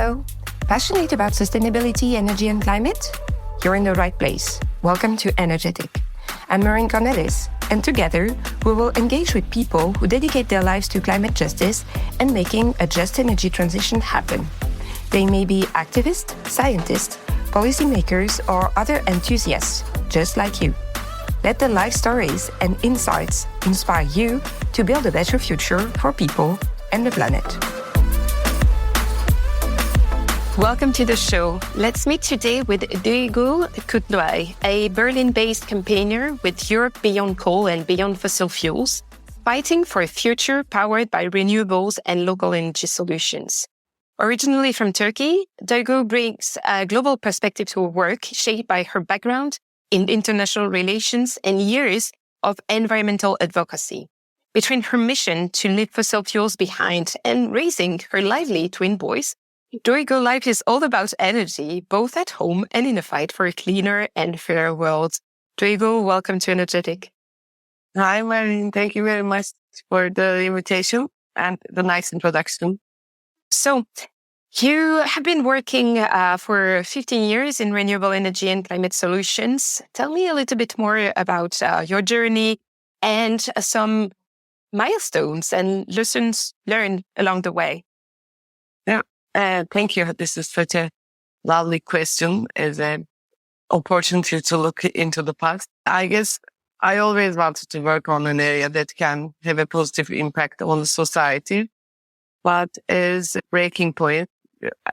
Hello. Passionate about sustainability, energy and climate? You're in the right place. Welcome to Energetic. I'm Maureen Cornelis, and together we will engage with people who dedicate their lives to climate justice and making a just energy transition happen. They may be activists, scientists, policymakers, or other enthusiasts, just like you. Let the life stories and insights inspire you to build a better future for people and the planet. Welcome to the show. Let's meet today with Duygu Kutluay, a Berlin-based campaigner with Europe Beyond Coal and Beyond Fossil Fuels, fighting for a future powered by renewables and local energy solutions. Originally from Turkey, Duygu brings a global perspective to her work shaped by her background in international relations and years of environmental advocacy. Between her mission to leave fossil fuels behind and raising her lively twin boys, Duygu life is all about energy, both at home and in the fight for a cleaner and fairer world. Duygu, welcome to Energetic. Hi, Maureen. Thank you very much for the invitation and the nice introduction. So, you have been working for 15 years in renewable energy and climate solutions. Tell me a little bit more about your journey and some milestones and lessons learned along the way. Yeah. Thank you. This is such a lovely question as an opportunity to look into the past. I guess I always wanted to work on an area that can have a positive impact on the society. But as a breaking point,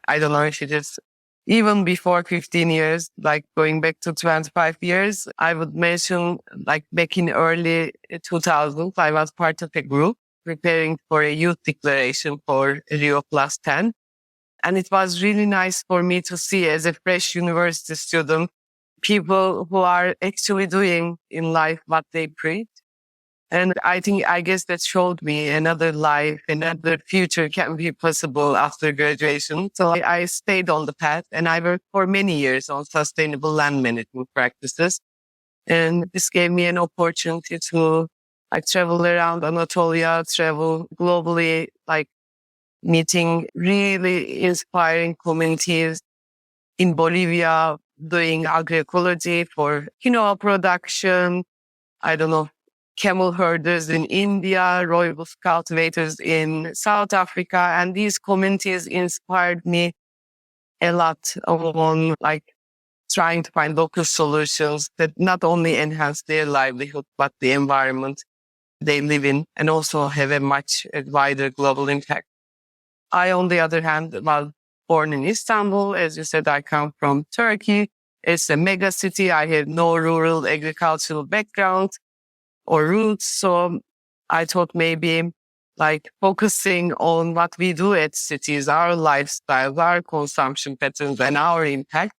I don't know if it is even before 15 years, like going back to 25 years, I would mention like back in early 2000s, I was part of a group preparing for a youth declaration for Rio Plus 10. And it was really nice for me to see as a fresh university student, people who are actually doing in life what they preach. And I guess that showed me another life, another future can be possible after graduation. So I stayed on the path and I worked for many years on sustainable land management practices. And this gave me an opportunity to travel around Anatolia, travel globally, meeting really inspiring communities in Bolivia, doing agroecology for quinoa production, camel herders in India, rooibos cultivators in South Africa. And these communities inspired me a lot on trying to find local solutions that not only enhance their livelihood, but the environment they live in and also have a much wider global impact. I, on the other hand, was born in Istanbul. As you said, I come from Turkey. It's a mega city. I have no rural agricultural background or roots. So I thought maybe focusing on what we do at cities, our lifestyles, our consumption patterns and our impact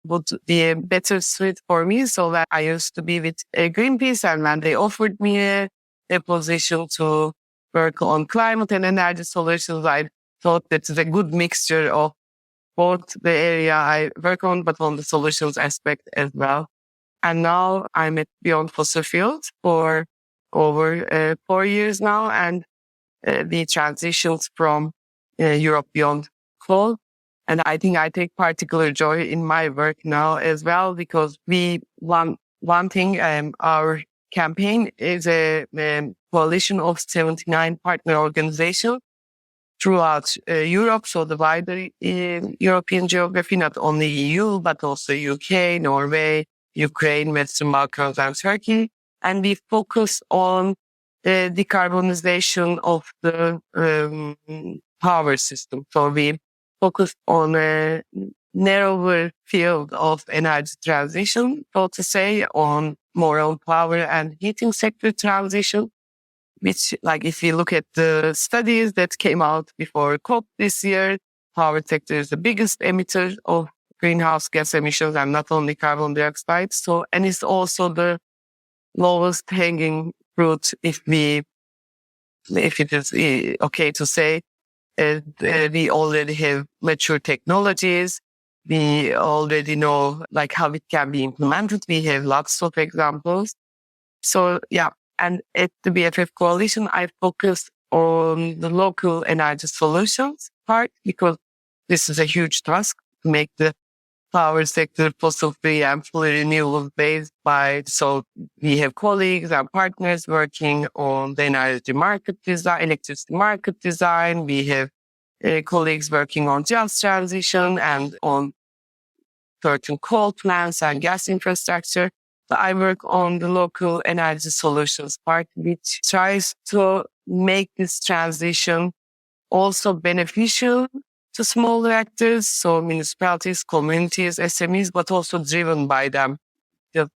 would be a better suit for me. So that I used to be with Greenpeace, and when they offered me a position to work on climate and energy solutions, I thought that it's a good mixture of both the area I work on, but on the solutions aspect as well. And now I'm at Beyond Fossil Fuels for over 4 years now, and we transitioned from Europe Beyond Coal. And I think I take particular joy in my work now as well, because one thing, our campaign is a coalition of 79 partner organizations throughout Europe, so the wider European geography, not only EU, but also UK, Norway, Ukraine, Western Balkans, and Turkey. And we focus on the decarbonization of the power system. So we focus on a narrower field of energy transition, so to say, more on power and heating sector transition, which, if you look at the studies that came out before COP this year, power sector is the biggest emitter of greenhouse gas emissions and not only carbon dioxide. So, and it's also the lowest hanging fruit if it is okay to say. We already have mature technologies. We already know how it can be implemented. We have lots of examples. So yeah. And at the BFF Coalition, I focus on the local energy solutions part, because this is a huge task to make the power sector fossil-free and fully renewable-based so we have colleagues and partners working on the energy market design, electricity market design. We have colleagues working on just transition and on certain coal plants and gas infrastructure. So I work on the local energy solutions part, which tries to make this transition also beneficial to smaller actors, so municipalities, communities, SMEs, but also driven by them just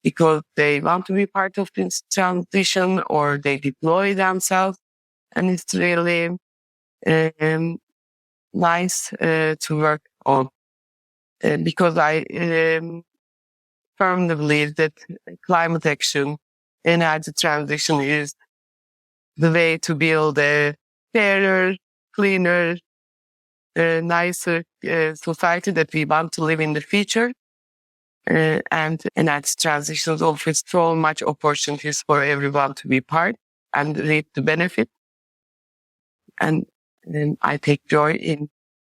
because they want to be part of this transition or they deploy themselves. And it's really nice to work on because I firmly believe that climate action, energy transition is the way to build a fairer, cleaner, nicer society that we want to live in the future. And energy transitions offers so much opportunities for everyone to be part and reap the benefit. And I take joy in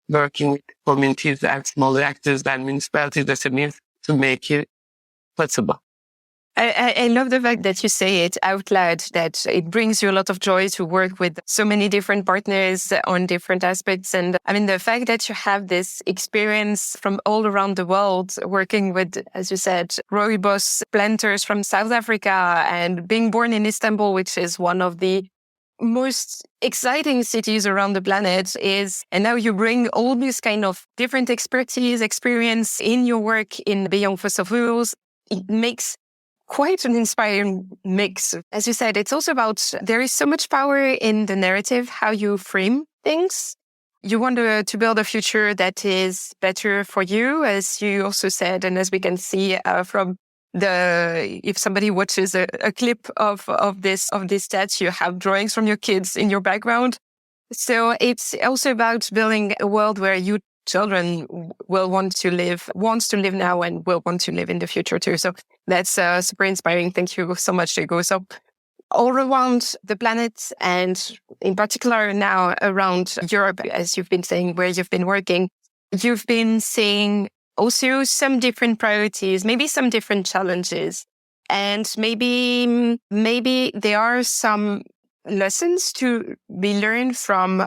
working with communities and smaller actors and municipalities, SMEs, to make it possible. I love the fact that you say it out loud, that it brings you a lot of joy to work with so many different partners on different aspects. And I mean, the fact that you have this experience from all around the world, working with, as you said, rooibos planters from South Africa and being born in Istanbul, which is one of the most exciting cities around the planet and now you bring all this kind of different experience in your work in Beyond Fossil Fuels. It makes quite an inspiring mix. As you said, it's also about, there is so much power in the narrative, how you frame things. You want to build a future that is better for you, as you also said, and as we can see from if somebody watches a clip of this stats, you have drawings from your kids in your background. So it's also about building a world where you children will wants to live now and will want to live in the future too. So that's super inspiring. Thank you so much, Duygu. So all around the planet and in particular now around Europe, as you've been saying, where you've been working, you've been seeing also some different priorities, maybe some different challenges. And maybe there are some lessons to be learned from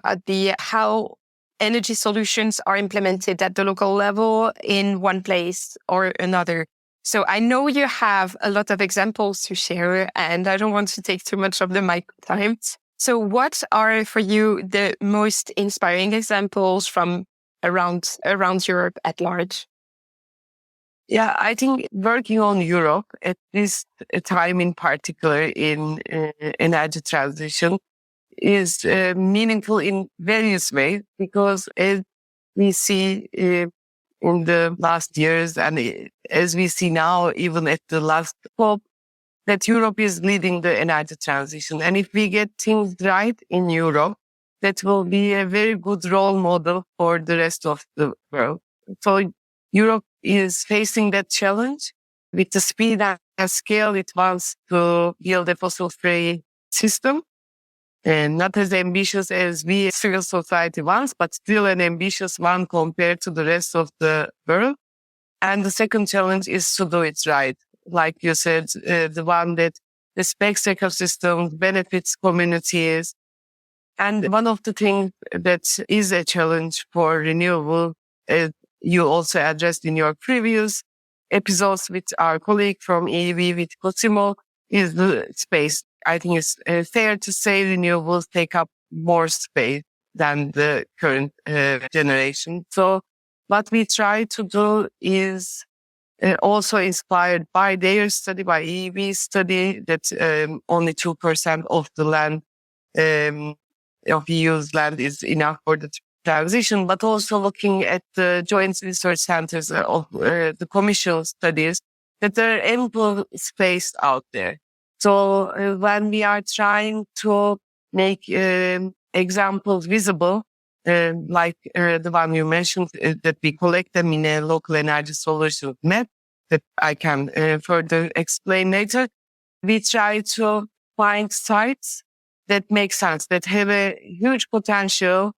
how energy solutions are implemented at the local level in one place or another. So I know you have a lot of examples to share, and I don't want to take too much of the mic time. So what are for you the most inspiring examples from around Europe at large? Yeah, I think working on Europe at this time in particular in energy transition is meaningful in various ways because as we see in the last years and as we see now, even at the last COP, that Europe is leading the energy transition. And if we get things right in Europe, that will be a very good role model for the rest of the world. So Europe is facing that challenge with the speed and scale it wants to build a fossil-free system. And not as ambitious as we civil society wants, but still an ambitious one compared to the rest of the world. And the second challenge is to do it right. Like you said, the one that respects ecosystems, benefits communities. And one of the things that is a challenge for renewable, as you also addressed in your previous episodes with our colleague from EEV, with Cosimo, is the space. I think it's fair to say renewables take up more space than the current generation. So what we try to do is also inspired by their study, by EEV study, that only 2% of the land, of EU's land is enough for the transition, but also looking at the joint research centers of the Commission studies that there are ample space out there. So when we are trying to make examples visible, like the one you mentioned, that we collect them in a local energy solution map that I can further explain later, we try to find sites that make sense, that have a huge potential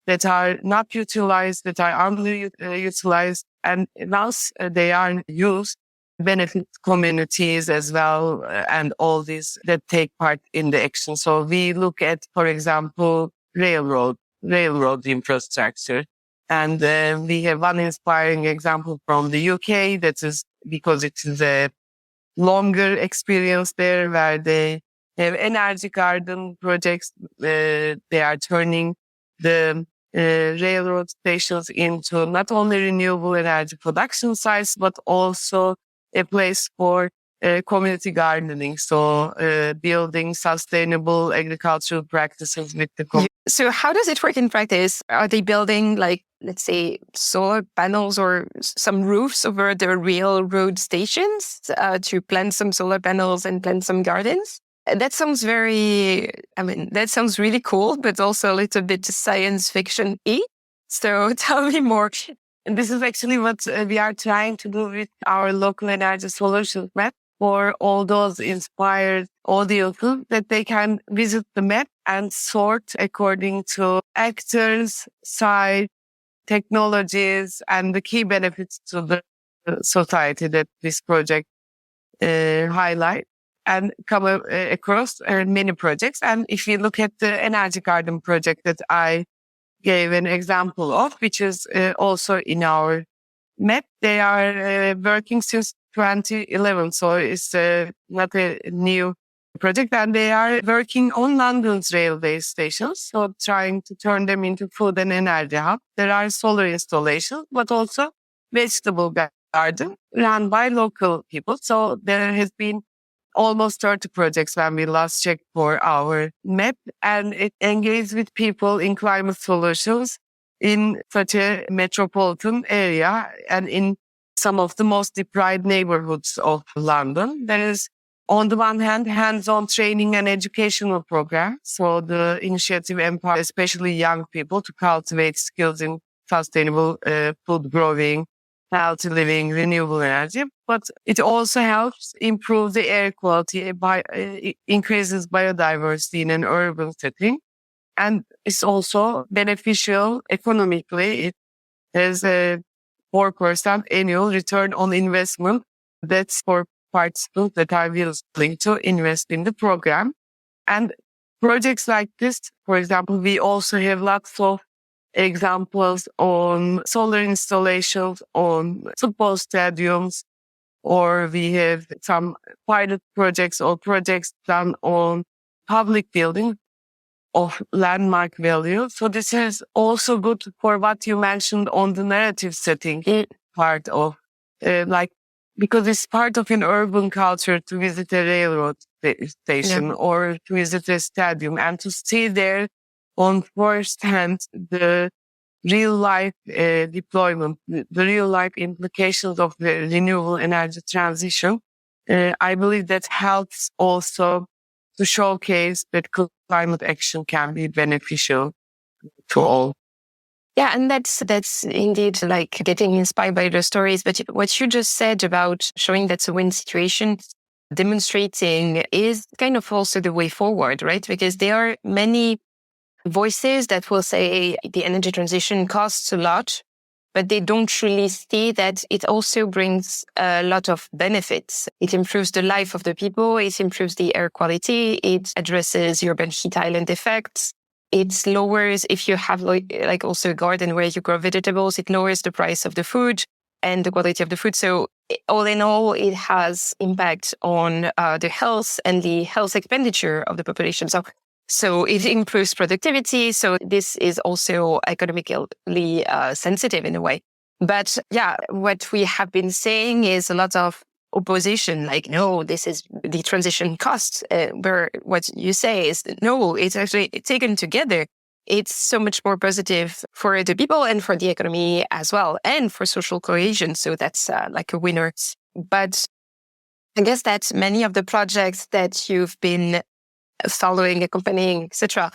that are not utilized, that are underutilized, and once they are used, benefit communities as well, and all these that take part in the action. So we look at, for example, railroad infrastructure. And we have one inspiring example from the UK that is because it is a longer experience there where they have energy garden projects. They are turning the railroad stations into not only renewable energy production sites, but also a place for community gardening. So building sustainable agricultural practices with the community. So how does it work in practice? Are they building, like, let's say, solar panels or some roofs over the railroad stations to plant some solar panels and plant some gardens? That sounds that sounds really cool, but also a little bit science fiction-y. So tell me more. And this is actually what we are trying to do with our local energy solutions map for all those inspired audiences, that they can visit the map and sort according to actors, size, technologies, and the key benefits to the society that this project highlight, and come across many projects. And if you look at the Energy Garden project that I gave an example of, which is also in our map, they are working since 2011. So it's not a new project, and they are working on London's railway stations. So trying to turn them into food and energy hub. There are solar installations, but also vegetable garden run by local people. So there has been almost 30 projects when we last checked for our map, and it engages with people in climate solutions in such a metropolitan area and in some of the most deprived neighborhoods of London. There is, on the one hand, hands-on training and educational programs. So the initiative empowers especially young people to cultivate skills in sustainable food growing, healthy living, renewable energy. But it also helps improve the air quality by increases biodiversity in an urban setting. And it's also beneficial economically. It has a 4% annual return on investment. That's for participants that are willing to invest in the program. And projects like this, for example, we also have lots of examples on solar installations on football stadiums, or we have some pilot projects or projects done on public buildings of landmark value. So this is also good for what you mentioned on the narrative setting part of, because it's part of an urban culture to visit a railroad station or to visit a stadium and to see there on first hand the real life deployment, the real life implications of the renewable energy transition. I believe that helps also to showcase that climate action can be beneficial to all. Yeah, and that's indeed like getting inspired by the stories. But what you just said about showing that's a win situation, demonstrating is kind of also the way forward, right? Because there are many voices that will say the energy transition costs a lot, but they don't really see that it also brings a lot of benefits. It improves the life of the people. It improves the air quality. It addresses urban heat island effects. It lowers, if you have like also a garden where you grow vegetables, it lowers the price of the food and the quality of the food. So all in all, it has impact on the health and the health expenditure of the population. So it improves productivity. So this is also economically sensitive in a way. But yeah, what we have been saying is a lot of opposition, like, no, this is the transition costs. Where what you say is, no, it's actually taken together. It's so much more positive for the people and for the economy as well, and for social cohesion. So that's like a winner. But I guess that many of the projects that you've been following, accompanying, etc.,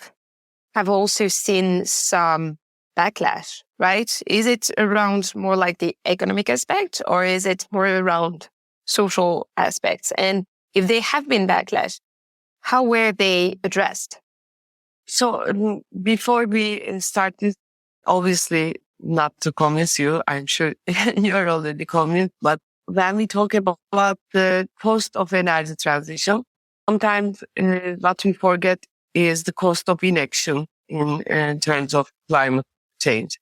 have also seen some backlash, right? Is it around more like the economic aspect, or is it more around social aspects? And if they have been backlash, how were they addressed? So before we start this obviously not to convince you. I'm sure you're already convinced, but when we talk about the cost of energy transition, sometimes what we forget is the cost of inaction in terms of climate change.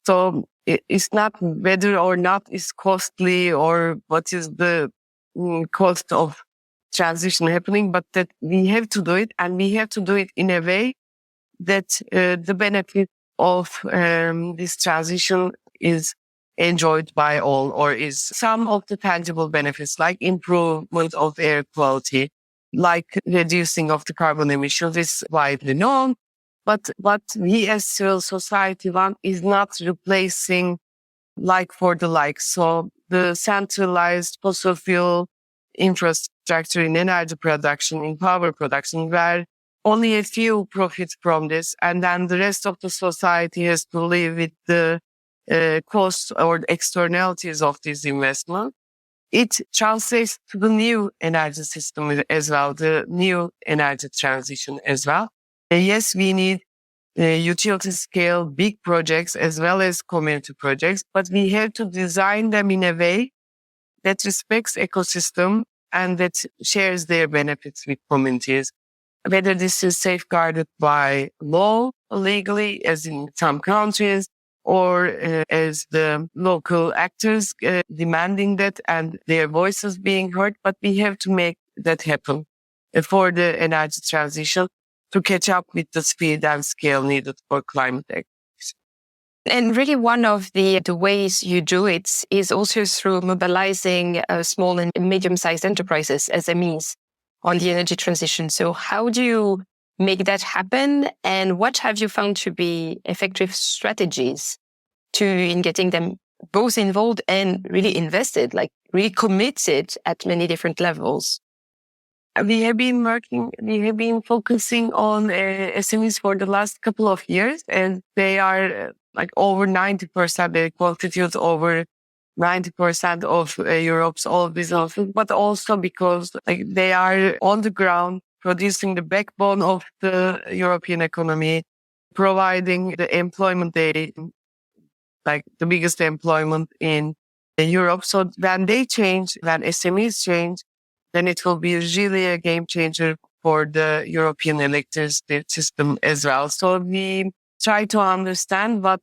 So it's not whether or not it's costly or what is the cost of transition happening, but that we have to do it, and we have to do it in a way that the benefit of this transition is enjoyed by all, or is some of the tangible benefits like improvement of air quality, like reducing of the carbon emissions is widely known. But what we as civil society want is not replacing like for the like. So the centralized fossil fuel infrastructure in energy production, in power production, where only a few profit from this, and then the rest of the society has to live with the costs or externalities of this investment. It translates to the new energy system as well, the new energy transition as well. Yes, we need utility scale big projects as well as community projects, but we have to design them in a way that respects ecosystem and that shares their benefits with communities. Whether this is safeguarded by law, legally, as in some countries, or as the local actors demanding that and their voices being heard. But we have to make that happen for the energy transition to catch up with the speed and scale needed for climate action. And really one of the ways you do it is also through mobilizing small and medium-sized enterprises, SMEs, on the energy transition. So how do you make that happen? And what have you found to be effective strategies in getting them both involved and really invested, like really committed at many different levels? We have been focusing on SMEs for the last couple of years, and they are like over 90%, they constitute over 90% of Europe's all businesses, but also because like they are on the ground producing the backbone of the European economy, providing the employment they like the biggest employment in Europe. So when they change, when SMEs change, then it will be really a game changer for the European electricity system as well. So we try to understand what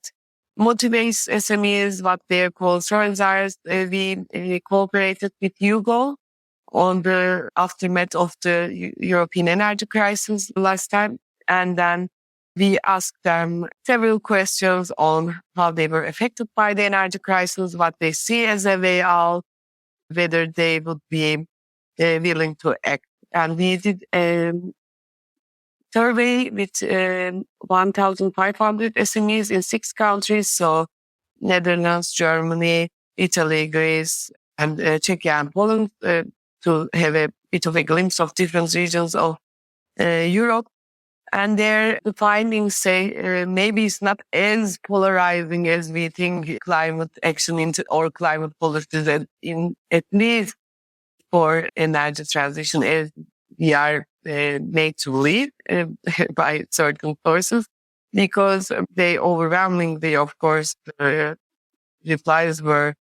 motivates SMEs, what their concerns are. We cooperated with Duygu on the aftermath of the European energy crisis last time. And then we asked them several questions on how they were affected by the energy crisis, what they see as a way out, whether they would be willing to act. And we did a survey with 1,500 SMEs in 6 countries. So Netherlands, Germany, Italy, Greece, and Czechia and Poland to have a bit of a glimpse of different regions of Europe. And there, the findings say maybe it's not as polarizing as we think climate action or climate policies, at least for energy transition, as we are made to believe by certain sources, because they overwhelmingly, of course, the replies were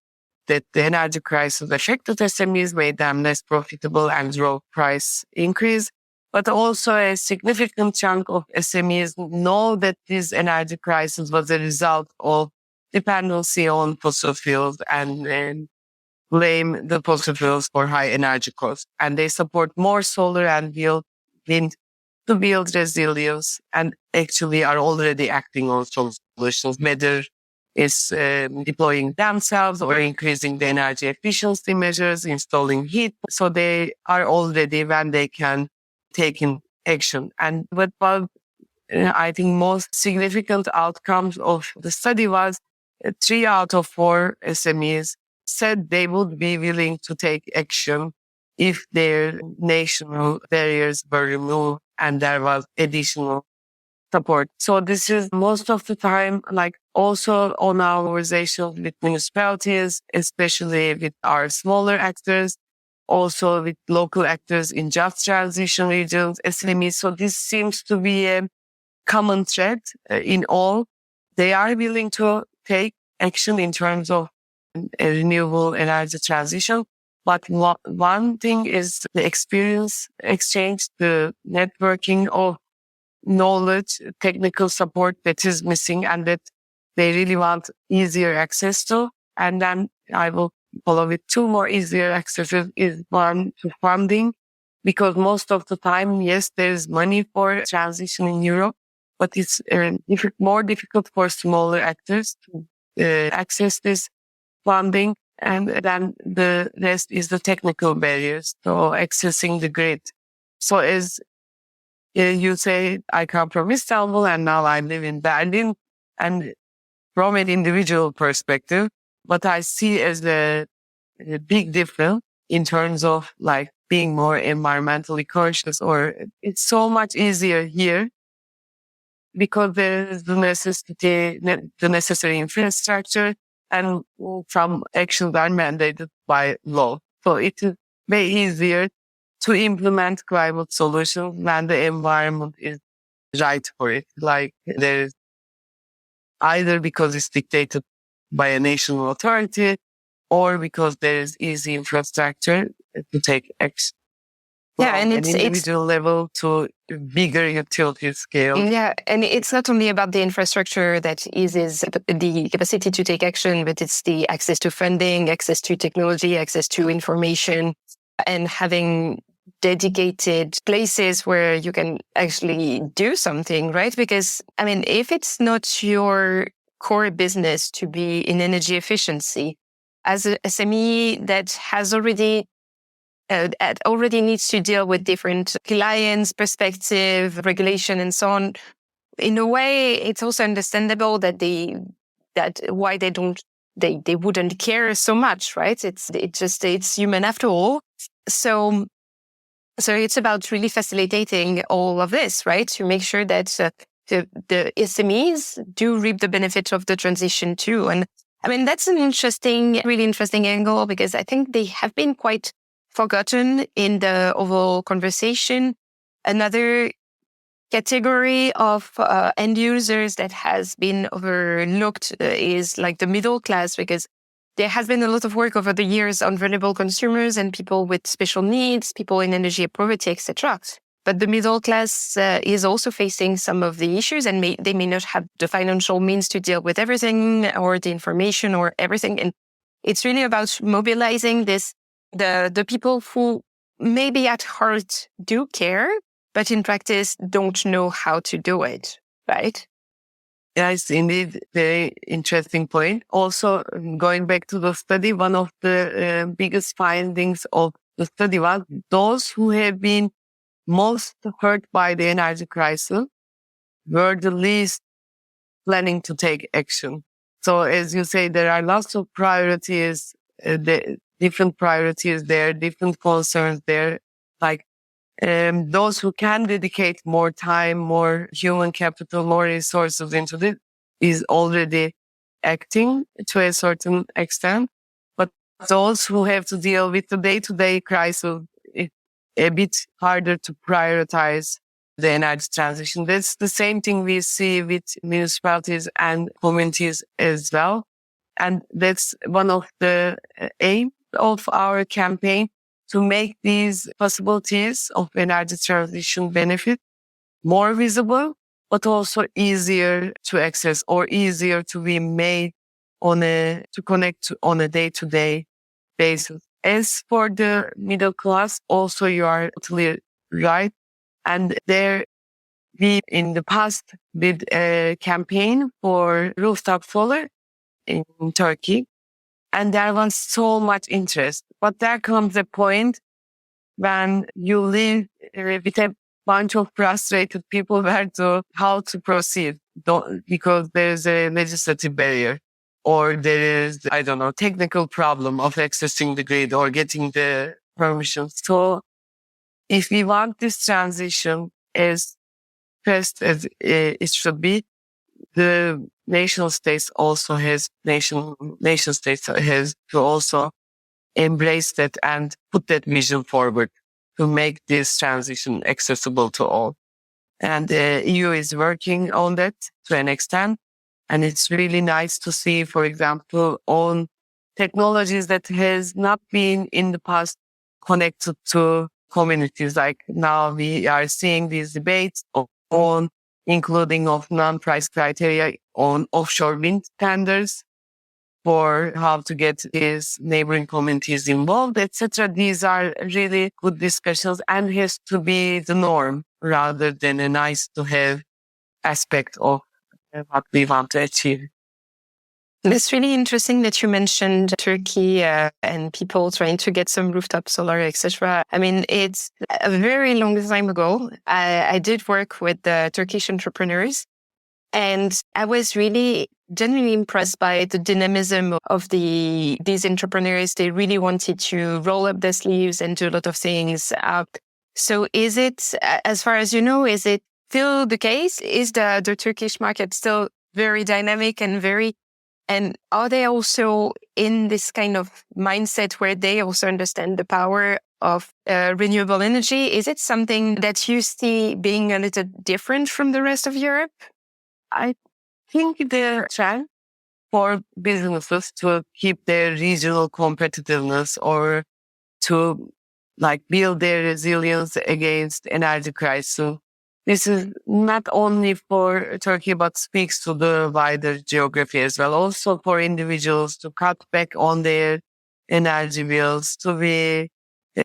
that the energy crisis affected SMEs, made them less profitable and drove price increase. But also a significant chunk of SMEs know that this energy crisis was a result of dependency on fossil fuels and blame the fossil fuels for high energy costs. And they support more solar and wind to build resilience, and actually are already acting on solutions, whether it's deploying themselves or increasing the energy efficiency measures, installing heat. So they are already, when they can, taking action. And what was, I think, most significant outcomes of the study was 3 out of 4 SMEs said they would be willing to take action if their national barriers were removed and there was additional support. So this is most of the time, like also on our conversations with municipalities, especially with our smaller actors, also with local actors in just transition regions, SMEs. So this seems to be a common thread in all, they are willing to take action in terms of a renewable energy transition. But one thing is the experience exchange, the networking of knowledge, technical support that is missing and that they really want easier access to. And then I will follow with two more easier accesses is one to funding, because most of the time, yes, there is money for transition in Europe, but it's more difficult for smaller actors to access this funding. And then the rest is the technical barriers, so accessing the grid. So as you say, I come from Istanbul and now I live in Berlin, and from an individual perspective, what I see as a big difference in terms of like being more environmentally conscious, or it's so much easier here because there is the necessary infrastructure, and some actions are mandated by law. So it is way easier to implement climate solutions when the environment is right for it. Like there is either because it's dictated by a national authority or because there is easy infrastructure to take action. Yeah, and From it's an individual level to bigger utility scale. Yeah, and it's not only about the infrastructure that eases the capacity to take action, but it's the access to funding, access to technology, access to information, and having dedicated places where you can actually do something, right? Because, I mean, if it's not your core business to be in energy efficiency, as a SME that has already needs to deal with different clients, perspective, regulation, and so on. In a way, it's also understandable that why they wouldn't care so much, right? It's human after all. So it's about really facilitating all of this, right? To make sure that the SMEs do reap the benefit of the transition too. And I mean, that's an really interesting angle, because I think they have been quite forgotten in the overall conversation. Another category of end users that has been overlooked is like the middle class, because there has been a lot of work over the years on vulnerable consumers and people with special needs, people in energy poverty, etc. But the middle class is also facing some of the issues, and they may not have the financial means to deal with everything or the information or everything. And it's really about mobilizing the people who maybe at heart do care, but in practice don't know how to do it, right? Yes, indeed. Very interesting point. Also, going back to the study, one of the biggest findings of the study was those who have been most hurt by the energy crisis were the least planning to take action. So as you say, there are lots of priorities, different priorities there, different concerns there. Like those who can dedicate more time, more human capital, more resources into this is already acting to a certain extent. But those who have to deal with the day-to-day crisis, it's a bit harder to prioritize the energy transition. That's the same thing we see with municipalities and communities as well. And that's one of the aims of our campaign, to make these possibilities of energy transition benefit more visible, but also easier to access or easier to be made to connect on a day-to-day basis. As for the middle class, also you are totally right. And there we in the past did a campaign for rooftop solar in Turkey. And there was so much interest. But there comes a point when you live with a bunch of frustrated people how to proceed, because there's a legislative barrier, or there is, I don't know, technical problem of accessing the grid or getting the permission. So if we want this transition as fast as it should be, the nation states has to also embrace that and put that vision forward to make this transition accessible to all. And the EU is working on that to an extent. And it's really nice to see, for example, on technologies that has not been in the past connected to communities. Like now we are seeing these debates on including of non-price criteria on offshore wind tenders for how to get these neighboring communities involved, etc. These are really good discussions and has to be the norm rather than a nice to have aspect of what we want to achieve. It's really interesting that you mentioned Turkey and people trying to get some rooftop solar, etc. I mean, it's a very long time ago. I did work with Turkish entrepreneurs, and I was really genuinely impressed by the dynamism of these entrepreneurs. They really wanted to roll up their sleeves and do a lot of things. So is it, as far as you know, is it still the case? Is the Turkish market still very dynamic and are they also in this kind of mindset where they also understand the power of renewable energy? Is it something that you see being a little different from the rest of Europe? I think the trend for businesses to keep their regional competitiveness or to build their resilience against energy crisis. This is not only for Turkey, but speaks to the wider geography as well. Also for individuals to cut back on their energy bills, to be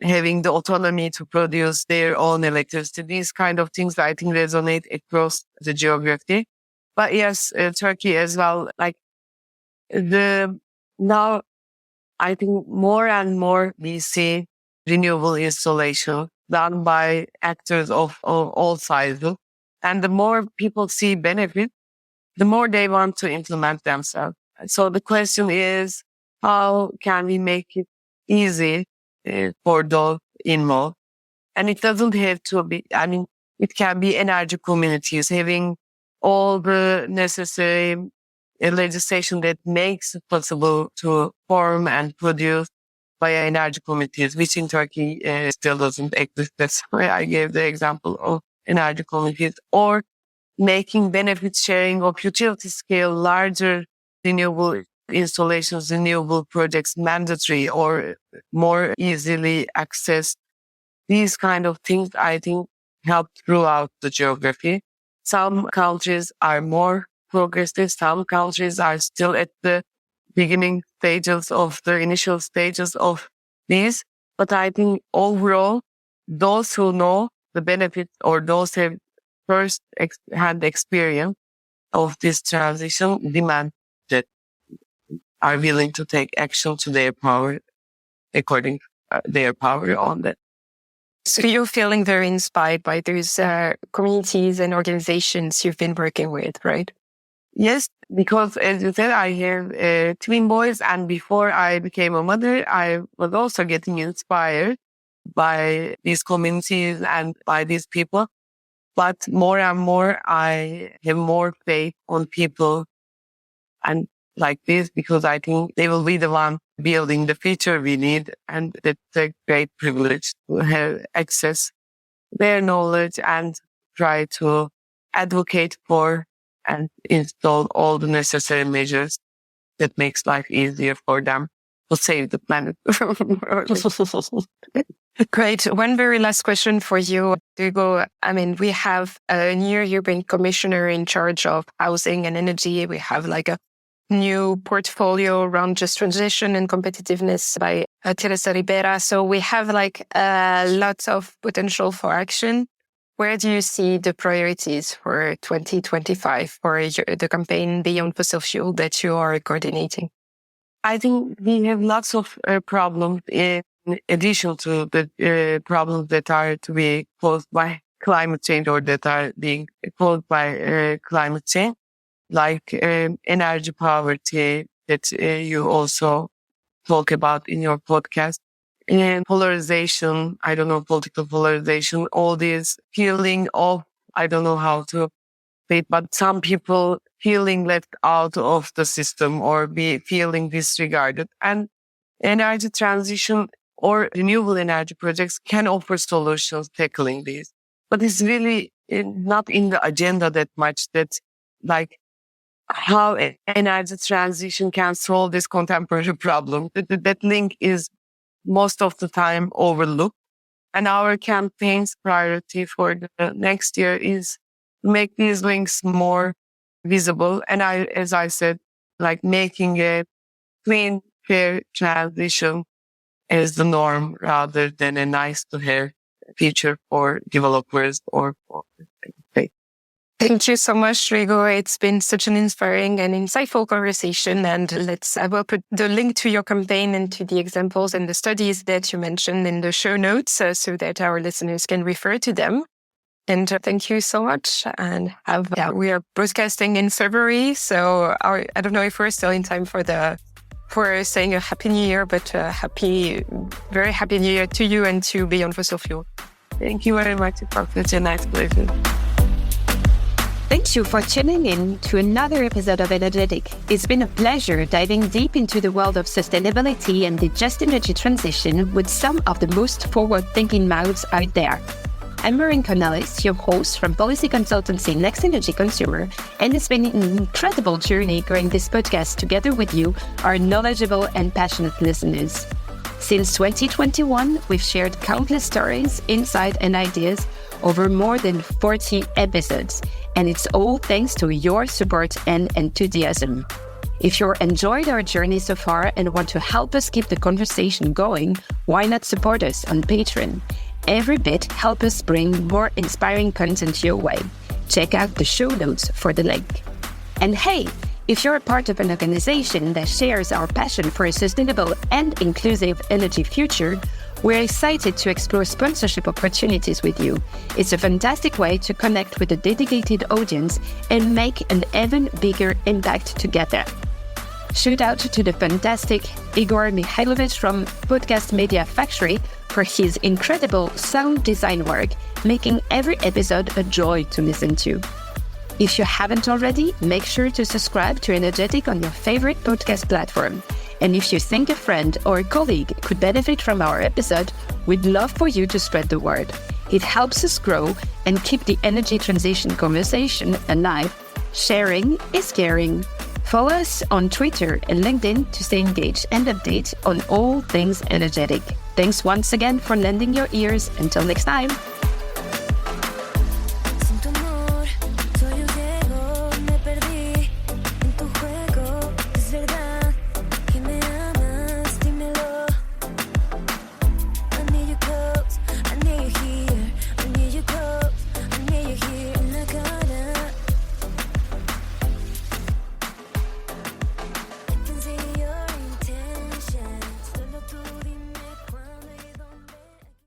having the autonomy to produce their own electricity. These kind of things I think resonate across the geography. But yes, Turkey as well, now I think more and more we see renewable installation done by actors of all sizes. And the more people see benefit, the more they want to implement themselves. So the question is, how can we make it easy for those involved? And it doesn't have to be, it can be energy communities having all the necessary legislation that makes it possible to form and produce via energy communities, which in Turkey still doesn't exist. That's why I gave the example of energy communities, or making benefit sharing of utility scale larger renewable installations, renewable projects mandatory or more easily accessed. These kind of things, I think, help throughout the geography. Some countries are more progressive. Some countries are still at the beginning stages of the initial stages of these. But I think overall, those who know the benefits or those who have first hand experience of this transition demand that are willing to take action to their power, according their power on that. So you're feeling very inspired by those communities and organizations you've been working with, right? Yes, because as you said, I have twin boys, and before I became a mother, I was also getting inspired by these communities and by these people. But more and more, I have more faith on people and like this, because I think they will be the one building the future we need. And it's a great privilege to have access their knowledge and try to advocate for and install all the necessary measures that makes life easier for them to save the planet. Great. One very last question for you, Duygu. I mean, we have a new European commissioner in charge of housing and energy. We have a new portfolio around just transition and competitiveness by Teresa Ribera. So we have lots of potential for action. Where do you see the priorities for 2025 for the campaign Beyond Fossil Fuel that you are coordinating? I think we have lots of problems in addition to the problems that are to be caused by climate change or that are being caused by climate change, like energy poverty that you also talk about in your podcast. And polarization, political polarization, all this feeling of, I don't know how to say it, but some people feeling left out of the system or be feeling disregarded. And energy transition or renewable energy projects can offer solutions tackling these. But it's really not in the agenda that much that how energy transition can solve this contemporary problem. That link is most of the time overlooked. And our campaign's priority for the next year is to make these links more visible. And as I said, like making a clean, fair transition is the norm rather than a nice to have feature for developers or for state. Thank you so much, Duygu. It's been such an inspiring and insightful conversation. And I will put the link to your campaign and to the examples and the studies that you mentioned in the show notes so that our listeners can refer to them. And thank you so much. And we are broadcasting in February. So I don't know if we're still in time for saying a Happy New Year, but very Happy New Year to you and to Beyond Fossil Fuel. Thank you very much. It was such a nice pleasure. Thank you for tuning in to another episode of Energetic. It's been a pleasure diving deep into the world of sustainability and the just energy transition with some of the most forward-thinking mouths out there. I'm Maureen Cornelis, your host from policy consultancy Next Energy Consumer, and it's been an incredible journey growing this podcast together with you, our knowledgeable and passionate listeners. Since 2021, we've shared countless stories, insights, and ideas over more than 40 episodes, and it's all thanks to your support and enthusiasm. If you enjoyed our journey so far and want to help us keep the conversation going, why not support us on Patreon? Every bit helps us bring more inspiring content your way. Check out the show notes for the link. And hey, if you're a part of an organization that shares our passion for a sustainable and inclusive energy future, we're excited to explore sponsorship opportunities with you. It's a fantastic way to connect with a dedicated audience and make an even bigger impact together. Shout out to the fantastic Igor Mihailovich from Podcast Media Factory for his incredible sound design work, making every episode a joy to listen to. If you haven't already, make sure to subscribe to Energetic on your favorite podcast platform. And if you think a friend or a colleague could benefit from our episode, we'd love for you to spread the word. It helps us grow and keep the energy transition conversation alive. Sharing is caring. Follow us on Twitter and LinkedIn to stay engaged and update on all things energetic. Thanks once again for lending your ears. Until next time.